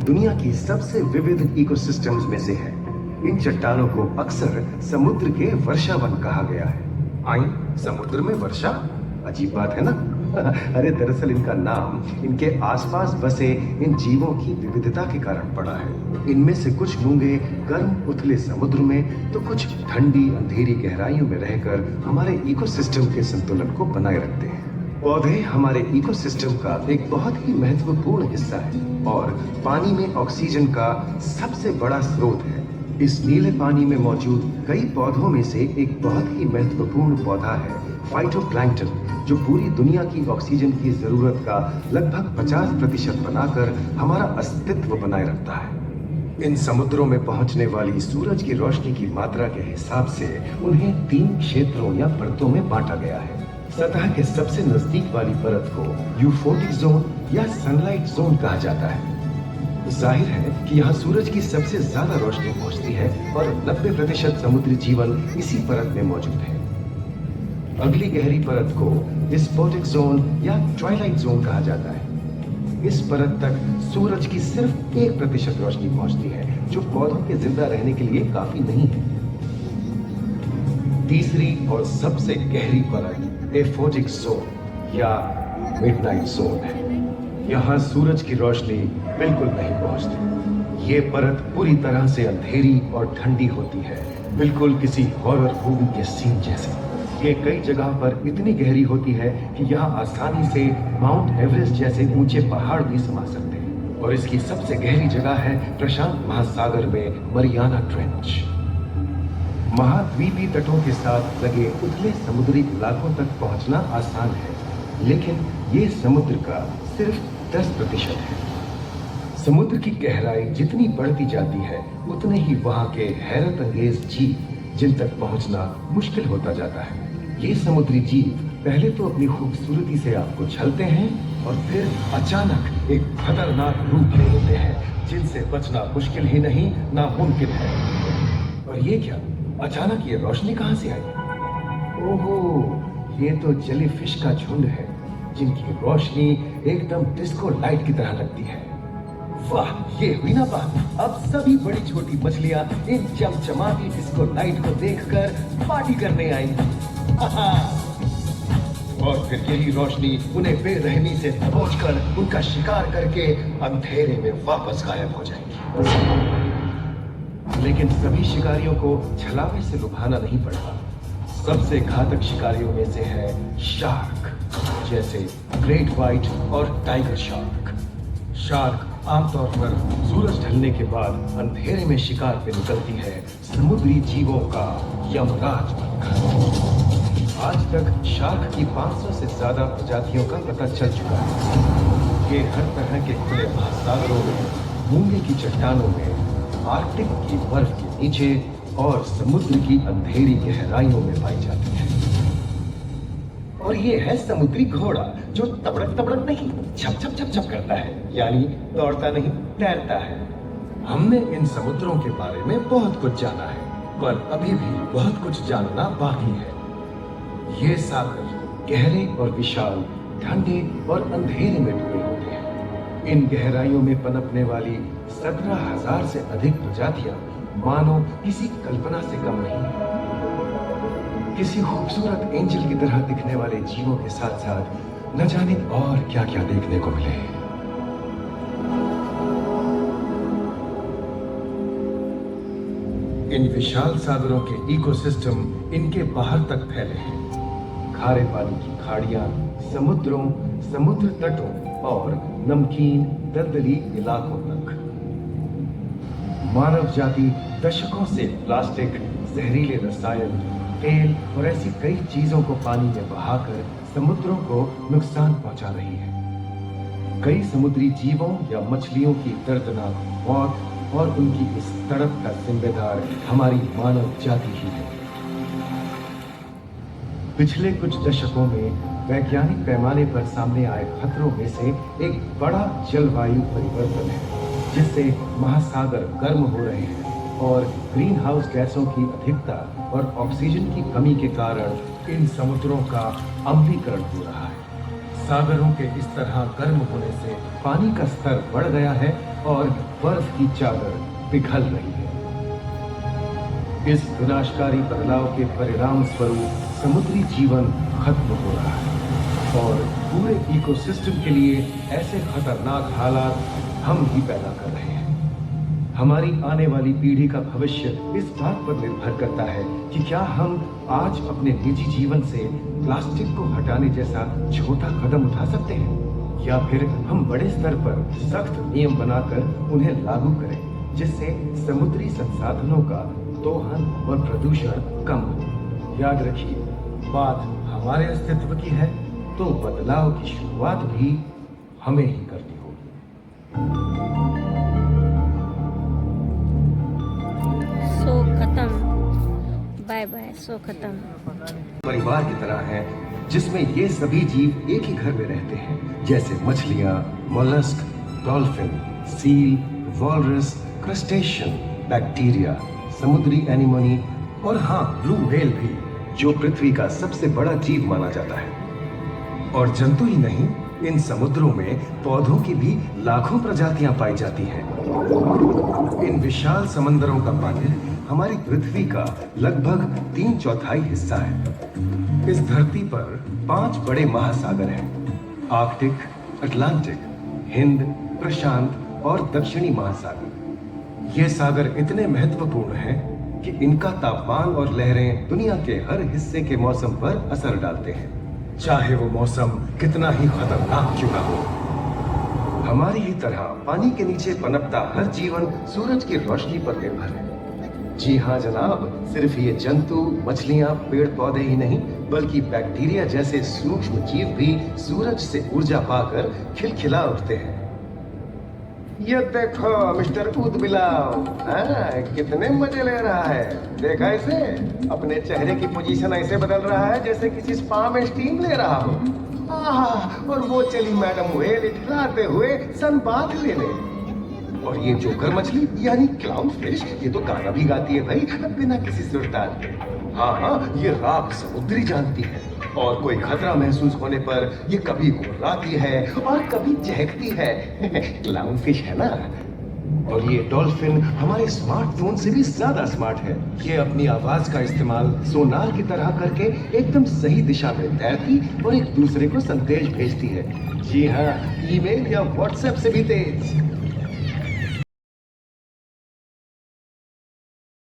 दुनिया की सबसे विविध इकोसिस्टम्स में से है। इन चट्टानों को अक्सर समुद्र के वर्षावन कहा गया है। आई, समुद्र में वर्षा, अजीब बात है ना? अरे दरअसल इनका नाम इनके आसपास बसे इन जीवों की विविधता के कारण पड़ा है। इनमें से कुछ मूंगे गर्म उथले समुद्र में, तो कुछ ठंडी अंधेरी गहराइयों में रहकर हमारे इकोसिस्टम के संतुलन को बनाए रखते हैं। पौधे हमारे इकोसिस्टम का एक बहुत ही महत्वपूर्ण हिस्सा है और पानी में ऑक्सीजन का सबसे बड़ा स्रोत है। इस नीले पानी में मौजूद कई पौधों में से एक बहुत ही महत्वपूर्ण पौधा है फाइटोप्लैंक्टन, जो पूरी दुनिया की ऑक्सीजन की जरूरत का लगभग 50% बनाकर हमारा अस्तित्व बनाए रखता है। इन समुद्रों में पहुंचने वाली सूरज की रोशनी की मात्रा के हिसाब से उन्हें 3 क्षेत्रों या परतों में बांटा गया है। सतह के सबसे नजदीक वाली परत को यूफोटिक जोन या सनलाइट जोन कहा जाता है। जाहिर है कि यहाँ सूरज की सबसे ज्यादा रोशनी पहुंचती है और 90% समुद्री जीवन इसी परत में मौजूद है। अगली गहरी परत को डिस्पोटिक जोन या ट्वाइलाइट जोन कहा जाता है। इस परत तक सूरज की सिर्फ 1% रोशनी पहुंचती है, जो पौधों के जिंदा रहने के लिए काफी नहीं है। तीसरी और सबसे गहरी परत एफोटिक जोन या मिडनाइट जोन है। यहाँ सूरज की रोशनी बिल्कुल नहीं पहुंचती। ये परत पूरी तरह से अंधेरी और ठंडी होती है, बिल्कुल किसी हॉरर मूवी के सीन जैसे। ये कई जगह पर इतनी गहरी होती है कि यहाँ आसानी से माउंट एवरेस्ट जैसे ऊंचे पहाड़ भी समा सकते हैं। और इसकी सबसे गहरी जगह है प्रशांत महासागर में मरियाना ट्रेंच। महाद्वीपीय तटों के साथ लगे उथले समुद्री इलाकों तक पहुंचना आसान है, लेकिन ये समुद्र का सिर्फ 10% है। समुद्र की गहराई जितनी बढ़ती जाती है, उतने ही वहां के हैरत अंगेज जीव जिन तक पहुंचना मुश्किल होता जाता है। ये समुद्री जीव पहले तो अपनी खूबसूरती से आपको छलते हैं और फिर अचानक एक खतरनाक रूप ले लेते हैं, जिनसे बचना मुश्किल ही नहीं, नामुमकिन है। और ये क्या, अचानक ये रोशनी कहां से आई? ओहो, ये तो जेलीफिश का झुंड है, जिनकी रोशनी एकदम डिस्को लाइट की तरह लगती है। वाह, ये हुई ना बात। अब सभी बड़ी छोटी मछलियां इन चमचमाती डिस्को लाइट को देखकर पार्टी करने आई। और फिर यही रोशनी उन्हें बेरहमी से दबोचकर उनका शिकार करके अंधेरे में वापस गायब हो जाएगी। लेकिन सभी शिकारियों को छलावे से लुभाना नहीं पड़ता। सबसे घातक शिकारियों में से है शार्क, जैसे ग्रेट व्हाइट और टाइगर शार्क। शार्क आमतौर पर सूरज ढलने के बाद अंधेरे में शिकार पे निकलती है, समुद्री जीवों का यमराज बनकर। आज तक शार्क की 500 से ज्यादा प्रजातियों का पता चल चुका है। ये हर तरह के खुले महासागरों में, मूंगे की चट्टानों में, आर्कटिक की बर्फ के नीचे और समुद्र की अंधेरी गहराइयों में पाई जाती है। और ये है समुद्री घोड़ा, जो तबड़क तबड़क नहीं, छप छप छप छप करता है, यानी दौड़ता नहीं, तैरता है। हमने इन समुद्रों के बारे में बहुत कुछ जाना है, पर अभी भी बहुत कुछ जानना बाकी है। ये सागर गहरे और विशाल, ठंडे और अंधेरे में डूबे होते हैं। इन गहराइयों में पनपने वाली 17,000 से अधिक प्रजातियां मानो किसी कल्पना से कम नहीं। किसी खूबसूरत एंजल की तरह दिखने वाले जीवों के साथ साथ न जाने और क्या क्या देखने को मिले। इन विशाल सागरों के इकोसिस्टम इनके बाहर तक फैले हैं। खारे पानी की खाड़ियां, समुद्रों, समुद्र तटों और नमकीन दलदली इलाकों तक। मानव जाति दशकों से प्लास्टिक, जहरीले रसायन, तेल और ऐसी कई चीजों को पानी में बहाकर समुद्रों को नुकसान पहुंचा रही है। कई समुद्री जीवों या मछलियों की दर्दनाक मौत और उनकी इस तड़प का जिम्मेदार हमारी मानव जाति ही है। पिछले कुछ दशकों में वैज्ञानिक पैमाने पर सामने आए खतरों में से एक बड़ा जलवायु परिवर्तन है, जिससे महासागर गर्म हो रहे हैं और ग्रीन हाउस गैसों की अधिकता और ऑक्सीजन की कमी के कारण इन समुद्रों का अम्लीकरण हो रहा है। सागरों के इस तरह गर्म होने से पानी का स्तर बढ़ गया है और बर्फ की चादर पिघल रही है। इस विनाशकारी बदलाव के परिणाम स्वरूप समुद्री जीवन खत्म हो रहा है और पूरे इकोसिस्टम के लिए ऐसे खतरनाक हालात हम ही पैदा कर रहे हैं। हमारी आने वाली पीढ़ी का भविष्य इस बात पर निर्भर करता है कि क्या हम आज अपने निजी जीवन से प्लास्टिक को हटाने जैसा छोटा कदम उठा सकते हैं, या फिर हम बड़े स्तर पर सख्त नियम बनाकर उन्हें लागू करें जिससे समुद्री संसाधनों का दोहन और प्रदूषण कम हो। याद रखिए, बात हमारे अस्तित्व की है तो बदलाव की शुरुआत भी हमें ही करनी होगी। सो खत्म, बाय बाय, सो खत्म। परिवार की तरह है जिसमें ये सभी जीव एक ही घर में रहते हैं, जैसे मछलियां, mollusc, dolphin, seal, walrus, crustacean, bacteria, समुद्री एनिमोनी और हाँ, ब्लू व्हेल भी, जो पृथ्वी का सबसे बड़ा जीव माना जाता है। और जंतु ही नहीं, इन समुद्रों में पौधों की भी लाखों प्रजातियां पाई जाती हैं। इन विशाल समंदरों का पानी हमारी पृथ्वी का लगभग 3/4 हिस्सा है। इस धरती पर 5 बड़े महासागर हैं: आर्कटिक, अटलांटिक, हिंद, प्रशांत और दक्षिणी महासागर। ये सागर इतने महत्वपूर्ण हैं कि इनका तापमान और लहरें दुनिया के हर हिस्से के मौसम पर असर डालते हैं, चाहे वो मौसम कितना ही खतरनाक क्यों ना हो। हमारी ही तरह पानी के नीचे पनपता हर जीवन सूरज की रोशनी पर निर्भर है। जी हाँ जनाब, सिर्फ ये जंतु, मछलियां, पेड़ पौधे ही नहीं, बल्कि बैक्टीरिया जैसे सूक्ष्म जीव भी सूरज से ऊर्जा पाकर खिलखिला उठते हैं। ये देखो मिस्टर ऊदबिलाव, कितने मजे ले रहा है। देखा इसे, अपने चेहरे की पोजीशन ऐसे बदल रहा है जैसे किसी स्पा में स्टीम ले रहा हो। और वो चली मैडम व्हेल इठलाते हुए सनबाथ लेने। और ये जोकर मछली यानी क्लाउन फिश, ये तो गाना भी गाती है भाई, बिना किसी सुरताल के। हाँ, ये राख समुद्री जानती है और कोई खतरा महसूस होने पर ये कभी गुर्राती है और कभी चहकती है। क्लाउन फिश है ना। और ये डॉल्फिन हमारे स्मार्टफोन से भी ज्यादा स्मार्ट है। ये अपनी आवाज का इस्तेमाल सोनार की तरह करके एकदम सही दिशा में तैरती और एक दूसरे को संदेश भेजती है। जी हाँ, ईमेल या व्हाट्सएप से भी तेज।